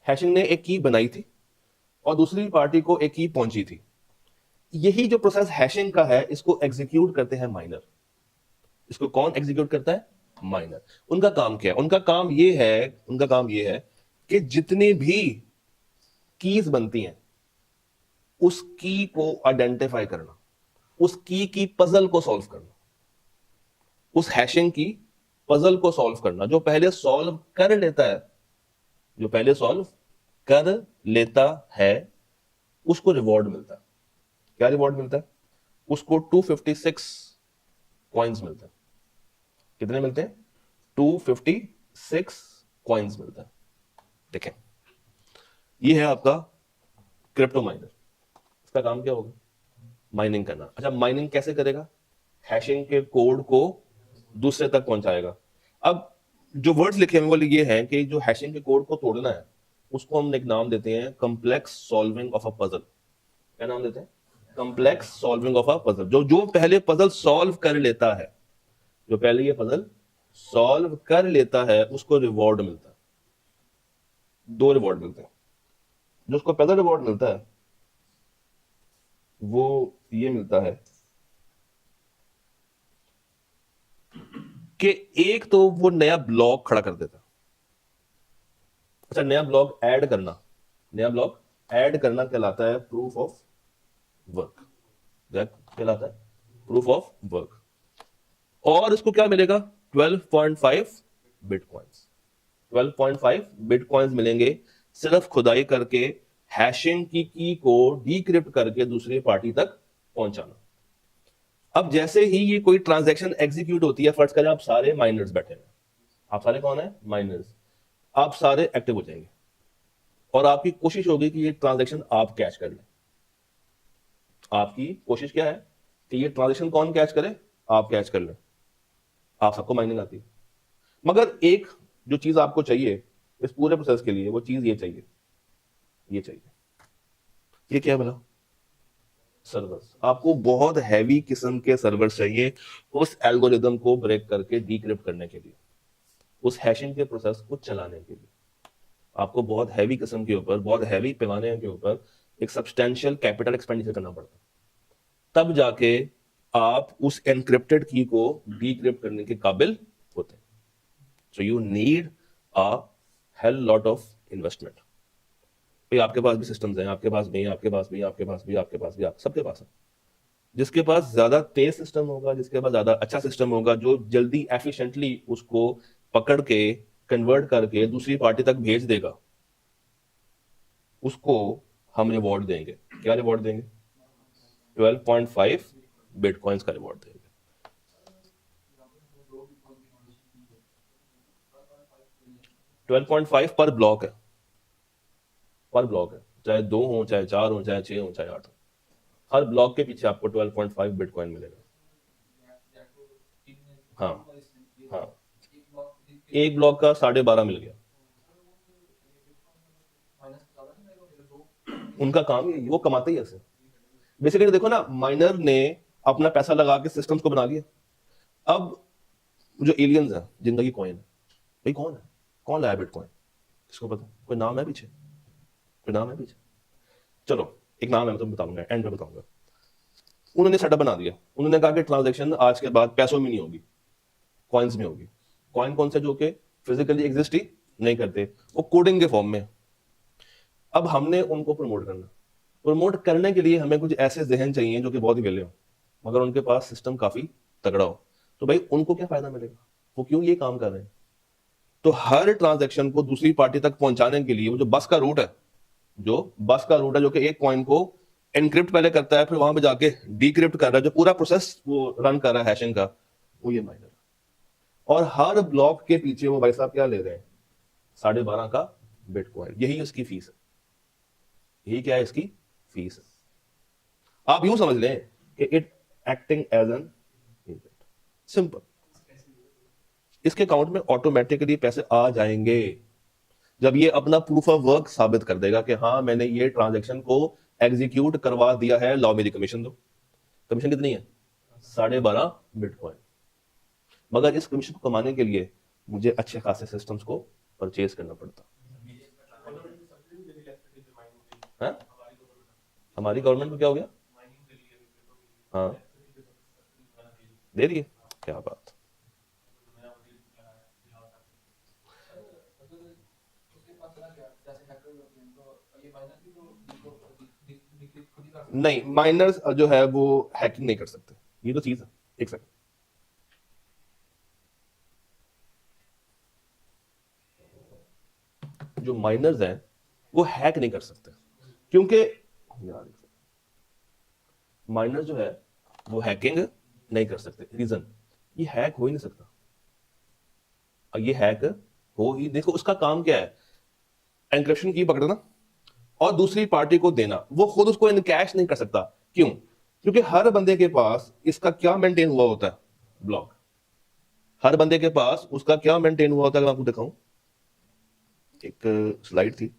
हैशिंग ने एक की बनाई थी और दूसरी पार्टी को एक की पहुंची थी। यही जो प्रोसेस हैशिंग का है, इसको एग्जीक्यूट करते हैं माइनर। इसको कौन एग्जीक्यूट करता है, माइनर। उनका काम क्या है, उनका काम ये है कि जितनी भी कीज बनती हैं उस की को आइडेंटिफाई करना, उस की पजल को सॉल्व करना, उस हैशिंग की पजल को सॉल्व करना। जो पहले सॉल्व कर लेता है, जो पहले सॉल्व कर लेता है उसको रिवॉर्ड मिलता है। क्या रिवॉर्ड मिलता है, उसको 256 कॉइन्स मिलते हैं। कितने मिलते हैं, 256 कॉइन्स मिलता है। देखें, ये है आपका क्रिप्टो माइनर। इसका काम क्या होगा, माइनिंग करना। अच्छा, माइनिंग कैसे करेगा, हैशिंग के कोड को दूसरे तक पहुंचाएगा। अब जो वर्ड्स लिखे हैं वो ये हैं कि जो हैशिंग के कोड को तोड़ना है उसको हम एक नाम देते हैं complex solving of a puzzle. क्या नाम देते हैं? Complex solving of a puzzle. जो जो पहले पजल सॉल्व कर लेता है, जो पहले ये पजल सॉल्व कर लेता है, उसको रिवॉर्ड मिलता है। दो रिवॉर्ड मिलते हैं। जो उसको पहला रिवॉर्ड मिलता है वो ये मिलता है कि एक तो वो नया ब्लॉक खड़ा कर देता है। अच्छा, नया ब्लॉक ऐड करना, नया ब्लॉक ऐड करना कहलाता है प्रूफ ऑफ वर्क। कहलाता है प्रूफ ऑफ वर्क। और इसको क्या मिलेगा? 12.5 बिटकॉइंस। 12.5 बिटकॉइंस मिलेंगे सिर्फ खुदाई करके, हैशिंग की को डीक्रिप्ट करके दूसरी पार्टी तक पहुंचाना। अब जैसे ही ये कोई ट्रांजैक्शन एग्जीक्यूट होती है, फर्ज करें आप सारे माइनर्स बैठे हैं, आप सारे कौन है? माइनर्स। आप सारे एक्टिव हो जाएंगे और आपकी कोशिश होगी कि ये ट्रांजैक्शन आप कैच कर लें। आपकी कोशिश क्या है कि ये ट्रांजैक्शन कौन कैच करे? आप कैच कर लें। आप सबको माइनिंग आती है, मगर एक जो चीज आपको चाहिए इस पूरे प्रोसेस के लिए, वो चीज ये चाहिए, ये चाहिए। ये क्या मिला? सर्वर्स। आपको बहुत हैवी किस्म के सर्वर्स चाहिए उस एल्गोरिदम को ब्रेक करके डीक्रिप्ट करने के लिए, उस हैशिंग के प्रोसेस को चलाने के लिए। आपको बहुत हैवी किस्म के ऊपर, बहुत हैवी पैमाने के ऊपर एक सब्सटेंशियल कैपिटल एक्सपेंडिचर करना पड़ता है, तब जाके आप उस एनक्रिप्टेड की को डीक्रिप्ट करने के काबिल होते हैं। So you need a hell lot of investment. भाई आपके पास भी सिस्टम्स हैं, आपके पास भी, आपके पास भी, आपके पास भी, आपके पास भी, सबके पास है। जिसके पास ज्यादा तेज सिस्टम होगा, जिसके पास ज्यादा अच्छा सिस्टम होगा, जो जल्दी एफिशिएंटली उसको पकड़ के कन्वर्ट करके दूसरी पार्टी तक भेज देगा, उसको हम रिवॉर्ड देंगे। क्या रिवॉर्ड देंगे? 12.5 बिटकॉइंस का रिवॉर्ड देंगे। 12.5 पर ब्लॉक है, पर ब्लॉक है। चाहे 2 हो, चाहे 4 हो, चाहे 6 हो, चाहे 8 हो, हर ब्लॉक के पीछे आपको 12.5 बिटकॉइन मिलेगा। हाँ, हाँ, एक ब्लॉक का 12.5 मिल गया। उनका काम ही है, वो कमाते ही ऐसे। बेसिकली देखो ना, माइनर ने अपना पैसा लगा के सिस्टम्स को बना लिया। अब जो एलियंस हैं जिनका ये कॉइन है, भाई कौन है? कौन लाया बिटकॉइन? किसको पता? कोई नाम है पीछे? कोई नाम है पीछे? चलो एक नाम है, मैं तुम्हें बताऊंगा, एंड में बताऊंगा। उन्होंने सेटअप बना दिया। उन्होंने कहा कि ट्रांजैक्शन आज के बाद पैसों में नहीं होगी, कॉइन्स में होगी। कॉइन कौन से? जो कि फिजिकली एग्जिस्ट ही नहीं करते, वो कोडिंग के फॉर्म में। अब हमने उनको प्रमोट करना, प्रमोट करने के लिए हमें कुछ ऐसे जहन चाहिए जो कि बहुत ही वेले हो, मगर उनके पास सिस्टम काफी तगड़ा हो। तो भाई उनको क्या फायदा मिलेगा? वो क्यों ये काम कर रहे हैं? तो हर ट्रांजैक्शन को दूसरी पार्टी तक पहुंचाने के लिए वो जो बस का रूट है, जो कि एक कॉइन को एनक्रिप्ट पहले करता है, फिर वहां पे जाके डीक्रिप्ट कर रहा है, जो पूरा प्रोसेस वो रन कर रहा है हैशिंग का, वो ये माइनर। और हर ब्लॉक के पीछे वो भाई साहब क्या ले रहे हैं? 12.5 का बिटकॉइन। यही उसकी फीस है। यही क्या है? इसकी फीस है। आप यूं समझ लें कि it acting as an agent. Simple. इसके अकाउंट में ऑटोमेटिकली पैसे आ जाएंगे जब ये अपना प्रूफ ऑफ वर्क साबित कर देगा कि हाँ मैंने ये ट्रांजैक्शन को एग्जीक्यूट करवा दिया है। लाओ मेरी कमीशन दो। कमीशन कितनी है? 12.5 बिटकॉइन। मगर इस कमीशन को कमाने के लिए मुझे अच्छे खासे सिस्टम्स को परचेज करना पड़ता है। हमारी गवर्नमेंट को क्या हो गया? हाँ, दे रही है। क्या बात। नहीं, माइनर्स जो है वो हैकिंग नहीं कर सकते। ये तो चीज है। एक सेकंड। जो माइनर्स हैं वो हैक नहीं कर सकते, क्योंकि यार माइनर जो है वो हैकिंग नहीं कर सकते। रीजन, ये हैक हो ही नहीं सकता। और ये हैक हो ही, देखो उसका काम क्या है? एनक्रिप्शन की पकड़ना और दूसरी पार्टी को देना। वो खुद उसको इनकैश नहीं कर सकता। क्यों? क्योंकि हर बंदे के पास इसका क्या मेंटेन हुआ होता है? ब्लॉक। हर बंदे के पास उसका क्या मेंटेन हुआ होता है? मैं आपको दिखाऊं, एक स्लाइड थी।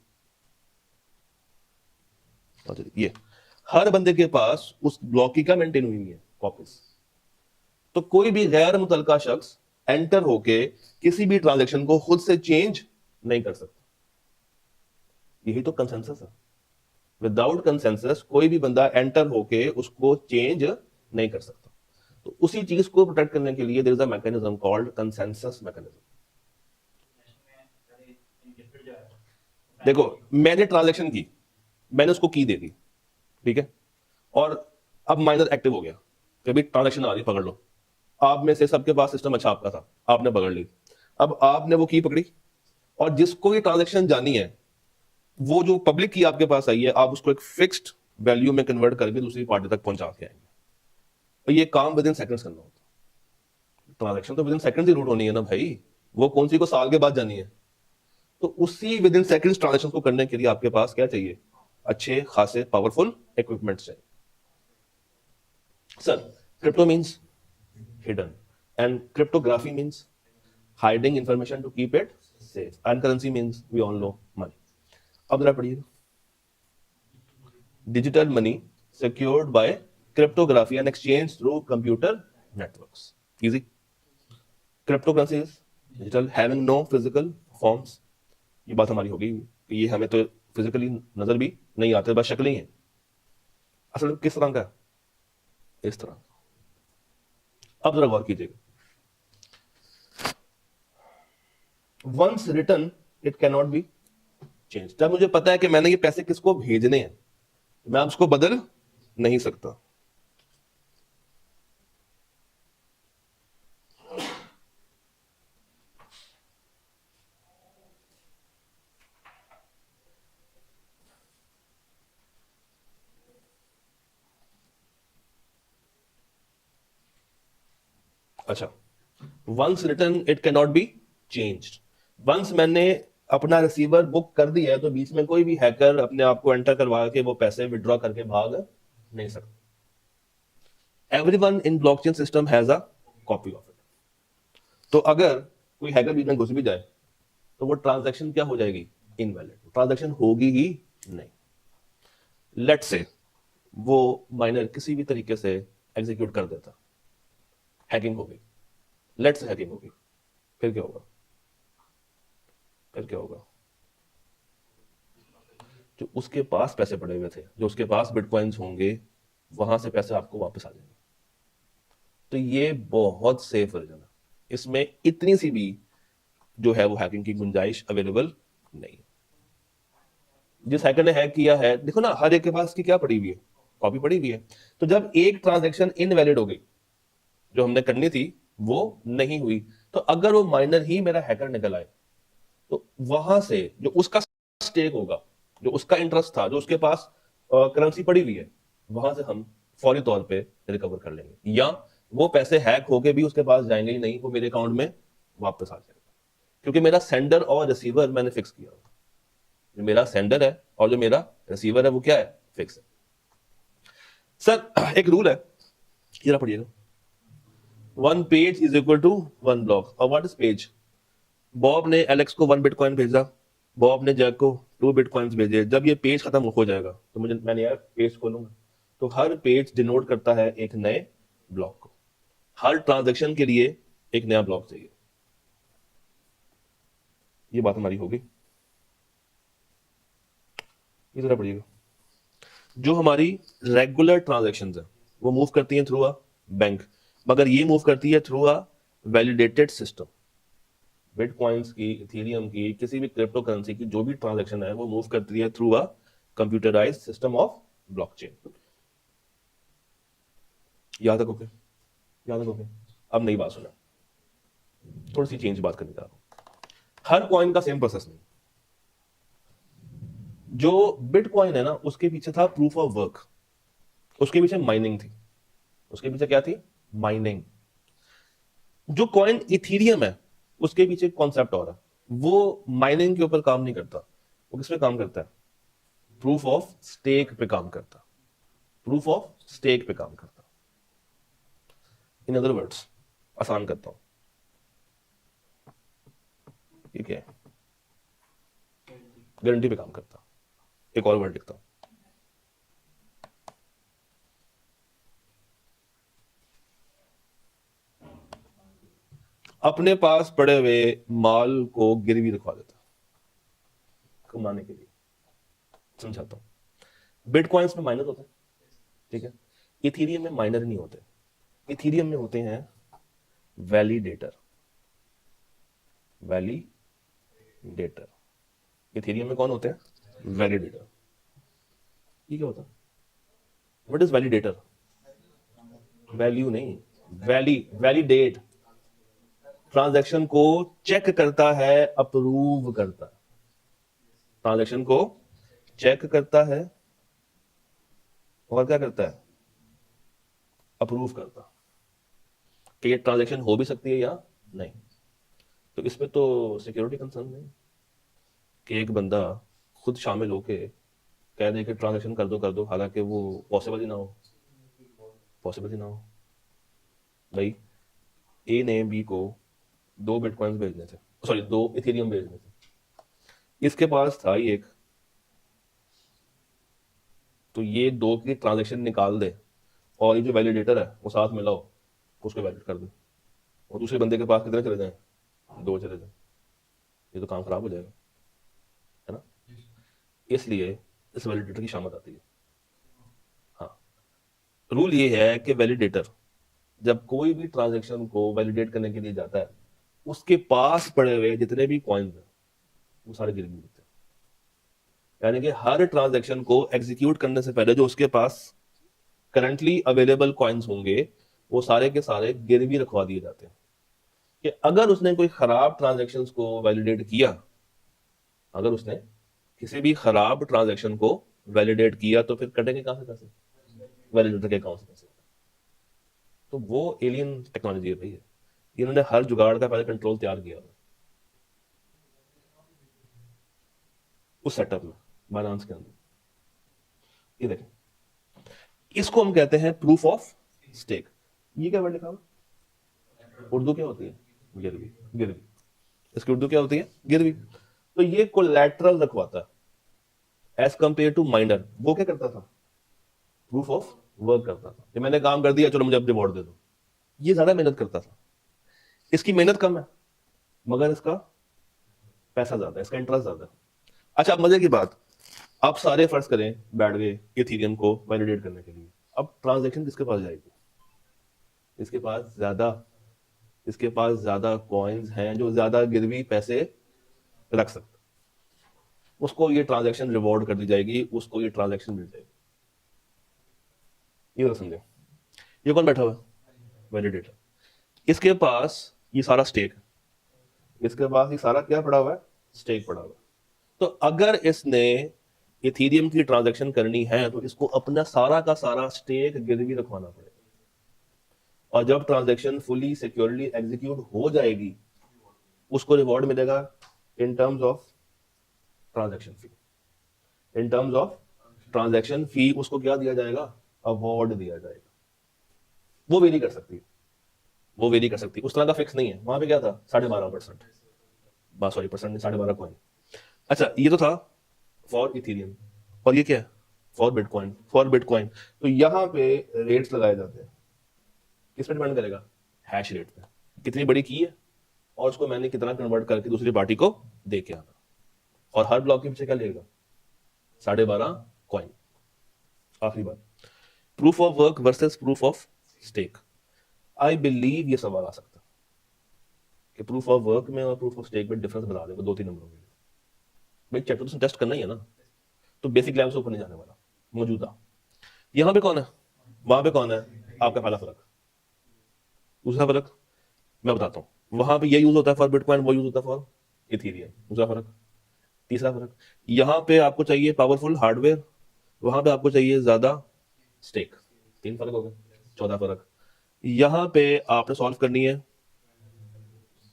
अच्छा, ये हर बंदे के पास उस ब्लॉक की क्या मेंटेन हुई है, कॉपीज। तो कोई भी गैर मुतलका शख्स एंटर होके किसी भी ट्रांजेक्शन को खुद से चेंज नहीं कर सकता। यही तो कंसेंसस है। विदाउट कंसेंसस कोई भी बंदा एंटर होके उसको चेंज नहीं कर सकता। तो उसी चीज को प्रोटेक्ट करने के लिए there is a mechanism called consensus mechanism. देखो, मैंने ट्रांजेक्शन की, मैंने उसको की दे दी, ठीक है, और अब माइनर एक्टिव हो गया, कभी ट्रांजेक्शन आ रही, पकड़ लो। आप में से सबके पास सिस्टम अच्छा आपका था, आपने पकड़ ली। अब आपने वो की पकड़ी, और जिसको ये ट्रांजेक्शन जानी है, वो जो पब्लिक की आपके पास आई है, आप उसको एक फिक्स्ड वैल्यू में कन्वर्ट करके दूसरी पार्टी तक पहुंचा के आएंगे। और ये काम विद इन सेकंड्स करना होता है। ट्रांजेक्शन तो विद इन सेकंड्स ही रूट होनी है ना भाई, वो कौन सी को साल के बाद जानी है। तो उसी विद इन सेकंड्स ट्रांजेक्शन को करने के लिए आपके पास क्या चाहिए, अच्छे खासे पावरफुल इक्विपमेंट चाहिए। Sir, crypto means hidden, and cryptography means hiding information to keep it safe, and currency means we all know money. अब जरा पढ़िएगा, digital money secured by cryptography and exchange through computer networks. Easy. Cryptocurrency is digital, having no physical forms. ये बात हमारी होगी कि ये हमें तो फिजिकली नजर भी नहीं आते, बस शक्ल ही है। असल में किस तरह का, इस तरह। अब जरा गौर कीजिएगा, once written it cannot be change. जब मुझे पता है कि मैंने ये पैसे किसको भेजने हैं, मैं अब उसको बदल नहीं सकता। अच्छा, once written it cannot be changed. Once मैंने अपना रिसीवर बुक कर दिया है, तो बीच में कोई भी हैकर अपने आप को एंटर करवा के वो पैसे विड्रॉ करके भाग नहीं सकता। Everyone in blockchain system has a copy of it. तो अगर कोई हैकर बीच में घुस भी जाए, तो वो ट्रांजैक्शन क्या हो जाएगी, इनवैलिड, ट्रांजैक्शन होगी ही नहीं। लेट से वो माइनर किसी भी तरीके से एग्जीक्यूट कर देता, हैकिंग हो गई, लेट से हैकिंग हो गई, फिर क्या होगा, फिर क्या होगा, जो उसके पास पैसे पड़े हुए थे, जो उसके पास बिटकॉइंस होंगे, वहां से पैसे आपको वापस आ जाएंगे। तो ये बहुत सेफ वर्जन है, इसमें इतनी सी भी जो है वो हैकिंग की गुंजाइश अवेलेबल नहीं है। जिस हैकर ने हैक किया है, देखो ना, हर एक के पास की क्या पड़ी हुई है, कॉपी पड़ी हुई है। तो जब एक ट्रांजैक्शन इनवैलिड हो गई, जो हमने करनी थी वो नहीं हुई, तो अगर वो माइनर ही मेरा हैकर निकल आए, तो वहां से जो उसका स्टेक होगा, जो उसका इंटरेस्ट था, जो उसके पास करेंसी पड़ी हुई है, वहां से हम फौरी तौर पे रिकवर कर लेंगे, या वो पैसे हैक होके भी उसके पास जाएंगे ही नहीं, वो मेरे अकाउंट में वापस आ जाएगा। क्योंकि मेरा सेंडर और रिसीवर मैंने फिक्स किया होगा। जो मेरा सेंडर है और जो मेरा रिसीवर है वो क्या है, फिक्स है। सर, एक रूल है, जरा पढ़िएगा, one page is equal to one block. और व्हाट इज पेज? बॉब ने एलेक्स को 1 बिटकॉइन भेजा, बॉब ने जैक को 2 बिटकॉइंस भेजे। जब ये पेज खत्म हो जाएगा, तो मैंने यार पेज खोलूंगा, तो हर पेज डिनोट करता है एक नए ब्लॉक को। हर ट्रांजैक्शन के लिए एक नया ब्लॉक चाहिए। ये बात हमारी होगी। ये जरा पढ़िएगा, जो हमारी रेगुलर ट्रांजैक्शंस है वो मूव करती हैं थ्रू अ बैंक, मगर ये मूव करती है through a validated system. Bitcoins की, इथेरियम की, किसी भी क्रिप्टो करेंसी की जो भी ट्रांजैक्शन है वो मूव करती है through a computerised system of blockchain. याद रखोगे, याद रखोगे। अब नई बात सुना, थोड़ी सी चेंज बात करने जा रहा हूं। हर कॉइन का सेम प्रोसेस नहीं। जो बिटकॉइन है ना, उसके पीछे था प्रूफ ऑफ वर्क, उसके पीछे माइनिंग थी, उसके पीछे क्या थी, माइनिंग। जो कॉइन इथीरियम है, उसके पीछे कॉन्सेप्ट और है, वो माइनिंग के ऊपर काम नहीं करता, वो किस पे काम करता है, प्रूफ ऑफ स्टेक पे काम करता, प्रूफ ऑफ स्टेक पे काम करता। इन अदर वर्ड्स, आसान करता हूं, ठीक है, गारंटी पे काम करता। एक और वर्ड लिखता हूं, अपने पास पड़े हुए माल को गिरवी रखवा देता कमाने के लिए। समझाता हूं। बिटकॉइंस में माइनर होते हैं, ठीक है। इथीरियम में माइनर नहीं होते, इथीरियम में होते हैं वैलिडेटर। वैलिडेटर इथीरियम में कौन होते हैं? वैलिडेटर। ये क्या होता है? What is validator? वैल्यू नहीं, वैलिडेट। ट्रांजैक्शन को चेक करता है, अप्रूव करता है। ट्रांजैक्शन को चेक करता है और क्या करता है? अप्रूव करता है कि ये ट्रांजैक्शन हो भी सकती है या नहीं। तो इसमें तो सिक्योरिटी कंसर्न नहीं कि एक बंदा खुद शामिल होके कह दे कि ट्रांजैक्शन कर दो, हालांकि वो पॉसिबल ही ना हो। पॉसिबल ही ना हो भाई। ए ने बी को 2 बिटकॉइंस भेजने थे, सॉरी 2 इथेरियम भेजने थे। इसके पास था ही एक, तो ये 2 की ट्रांजैक्शन निकाल दे और ये जो वैलिडेटर है वो साथ में लाओ, उसको वैलिडेट कर दे। और दूसरे बंदे के पास कितने चले जाए? 2 चले जाए। ये तो काम खराब हो जाएगा, है ना। इसलिए इस वैलिडेटर की शामत आती है। हाँ, रूल ये है कि वैलिडेटर जब कोई भी ट्रांजैक्शन को वैलिडेट करने के लिए जाता है, उसके पास पड़े हुए जितने भी कॉइन्स हैं वो सारे गिरवी होते हैं। यानी कि हर ट्रांजैक्शन को एग्जीक्यूट करने से पहले जो उसके पास करंटली अवेलेबल कॉइन्स होंगे वो सारे के सारे गिरवी रखवा दिए जाते हैं कि अगर उसने कोई खराब ट्रांजैक्शंस को वैलिडेट किया, अगर उसने किसी भी खराब ट्रांजैक्शन को वैलिडेट किया तो फिर कटेंगे कहां से पैसे? वैलिडेटर के अकाउंट से पैसे। तो वो एलियन टेक्नोलॉजी है भाई है। इन्होंने हर जुगाड़ का पहले कंट्रोल तैयार किया उस सेटअप में, बाइनांस के अंदर। ये देखें, इसको हम कहते हैं प्रूफ ऑफ स्टेक। ये क्या वर्ड लिखा हुआ? उर्दू क्या होती है? गिरवी। गिरवी, इसकी उर्दू क्या होती है? गिरवी। तो ये कोलैटरल रखवाता है एज कंपेयर टू माइनर। वो क्या करता था? प्रूफ ऑफ वर्क करता था कि मैंने काम कर दिया, चलो मुझे अब रिवॉर्ड दे दो। ये ज्यादा मेहनत करता था, इसकी मेहनत कम है मगर इसका पैसा ज्यादा है, इसका इंटरेस्ट ज्यादा है। अच्छा, अब मजे की बात, आप सारे फर्ज करें बैठ गए इथीरियम को वैलिडेट करने के लिए। अब ट्रांजैक्शन किसके पास जाएगी? इसके पास ज्यादा, इसके पास ज्यादा कॉइन्स हैं जो ज्यादा गिरवी पैसे रख सकते, उसको ये ट्रांजैक्शन रिवॉर्ड कर दी जाएगी, उसको ये ट्रांजैक्शन मिल जाएगी। ये तो समझे। ये कौन बैठा हुआ है? वैलिडेटर। इसके पास ये सारा स्टेक, इसके पास ये सारा क्या पड़ा हुआ है? स्टेक पड़ा हुआ है। तो अगर इसने इथीरियम की ट्रांजैक्शन करनी है तो इसको अपना सारा का सारा स्टेक गिरवी रखवाना पड़ेगा। और जब ट्रांजैक्शन फुली सिक्योरली एग्जीक्यूट हो जाएगी उसको रिवॉर्ड मिलेगा in terms of transaction fee. In terms of transaction fee उसको क्या दिया जाएगा? अवार्ड दिया जाएगा। वो वेरी कर सकती है, वो वेरी कर सकती है, उस तरह का फिक्स नहीं है। वहां पे क्या था? 12.5%, सॉरी परसेंट नहीं, 12.5 कॉइन। अच्छा, ये तो था फॉर इथीरियम, और ये क्या है? For bitcoin. फॉर बिटकॉइन तो यहां पे रेट्स लगाए जाते हैं। किस पे डिपेंड करेगा? हैश रेट पे, कितनी बड़ी की है और उसको मैंने कितना कन्वर्ट करके दूसरी पार्टी को दे के आना। और हर ब्लॉक के पीछे क्या लेगा? 12.5 कॉइन। आखिरी बात, proof of work versus proof of stake. I believe ये सवाल आ सकता है कि प्रूफ ऑफ वर्क में और प्रूफ ऑफ स्टेक में डिफरेंस बता देगा 2-3 नंबरों में। भाई चैप्टर तो टेस्ट करना ही है ना, तो बेसिक लेवल से ऊपर नहीं जाने वाला। मौजूदा यहां पे कौन है, वहां पे कौन है? आपका पहला फर्क। दूसरा फर्क मैं बताता हूं, वहां पे ये यूज होता है फॉर बिटकॉइन, वो यूज होता है फॉर इथीरियम। दूसरा फर्क। तीसरा फर्क, यहां पे आपको चाहिए पावरफुल हार्डवेयर, वहां पे आपको चाहिए ज्यादा स्टेक। 3 फर्क हो गए, 14 फर्क। यहां पे आपने सॉल्व करनी है,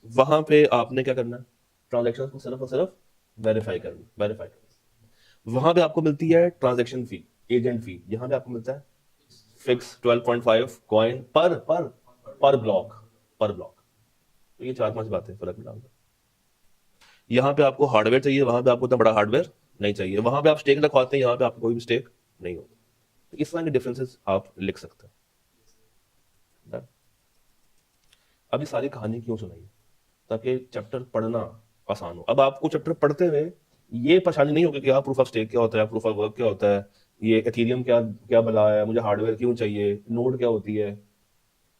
वहां पे आपने क्या करना है? ट्रांजेक्शन को सिर्फ और सिर्फ वेरीफाई करना। वहां पे आपको मिलती है ट्रांजेक्शन फी, एजेंट फी। यहां पे आपको मिलता है फिक्स 12.5 कॉइन पर ब्लॉक, पर ब्लॉक। तो ये 4-5 बातें फर्क में डालता। यहाँ पे आपको हार्डवेयर चाहिए, वहां पे आपको उतना बड़ा हार्डवेयर नहीं चाहिए। वहां पे आप स्टेक रखवाते हैं, यहाँ पे आपको कोई भी स्टेक नहीं होता। तो इस तरह के डिफरेंसेस आप लिख सकते हैं। अब ये सारी कहानी क्यों सुनाई? ताकि चैप्टर पढ़ना आसान हो। अब आपको चैप्टर पढ़ते हुए ये परेशानी नहीं होगी कि प्रूफ ऑफ स्टेक क्या होता है, प्रूफ ऑफ वर्क क्या होता है, ये एथेरियम क्या क्या बला है, मुझे हार्डवेयर क्यों चाहिए, नोड क्या होती है,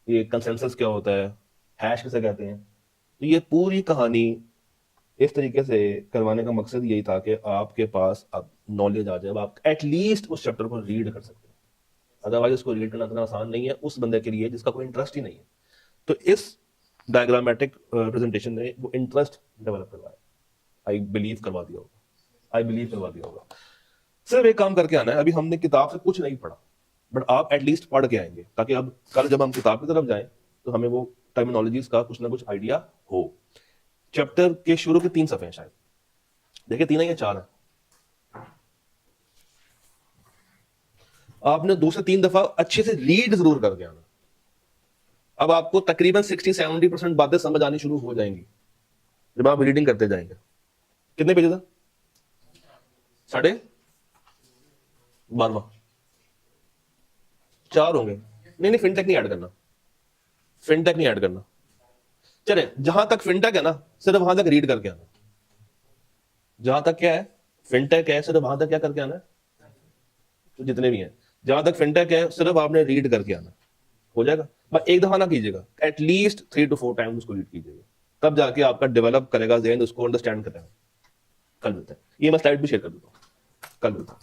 ये कंसेंसस क्या होता है, हैश किसे कहते हैं। तो ये पूरी कहानी इस तरीके से करवाने का मकसद यही था कि आपके पास अब नॉलेज आ जाए, अब आप एटलीस्ट उस चैप्टर को रीड कर सकते हैं। अदरवाइज उसको रीड करना इतना आसान नहीं है उस बंदे के लिए जिसका कोई इंटरेस्ट ही नहीं है। तो इस डायग्रामेटिक प्रेजेंटेशन ने वो इंटरेस्ट डेवलप करवाया, आई बिलीव करवा दिया होगा, आई बिलीव करवा दिया होगा। सिर्फ एक काम करके आना है, अभी हमने किताब से कुछ नहीं पढ़ा, बट आप एटलीस्ट पढ़ के आएंगे ताकि अब कल जब हम किताब की तरफ जाएं तो हमें वो टर्मिनोलॉजीज का कुछ ना कुछ आइडिया हो। चैप्टर के शुरू के 3 सफ़े हैं शायद, देखिए 3 है या 4 है। आपने 2 से 3 दफा अच्छे से रीड जरूर करके आना। अब आपको तकरीबन 60-70% बातें समझ आनी शुरू हो जाएंगी जब आप रीडिंग करते जाएंगे। कितने पेज था? 12.5 4 होंगे। नहीं फिनटेक नहीं ऐड करना, फिनटेक नहीं ऐड करना। चले जहां तक फिनटेक है ना सिर्फ वहां तक रीड करके आना। जहां तक क्या है फिनटेक है सिर्फ वहां तक क्या करके आना है, तो जितने भी हैं जहां तक फिनटेक है सिर्फ आपने रीड करके आना, हो जाएगा। बस एक दफा ना कीजिएगा, एटलीस्ट 3 to 4 टाइम्स उसको रीड कीजिएगा, तब जाके आपका डेवलप करेगा ज़हन, उसको अंडरस्टैंड करेगा। कल मिलते हैं, ये मैं स्लाइड भी शेयर कर देता हूँ, कल मिलता हूँ।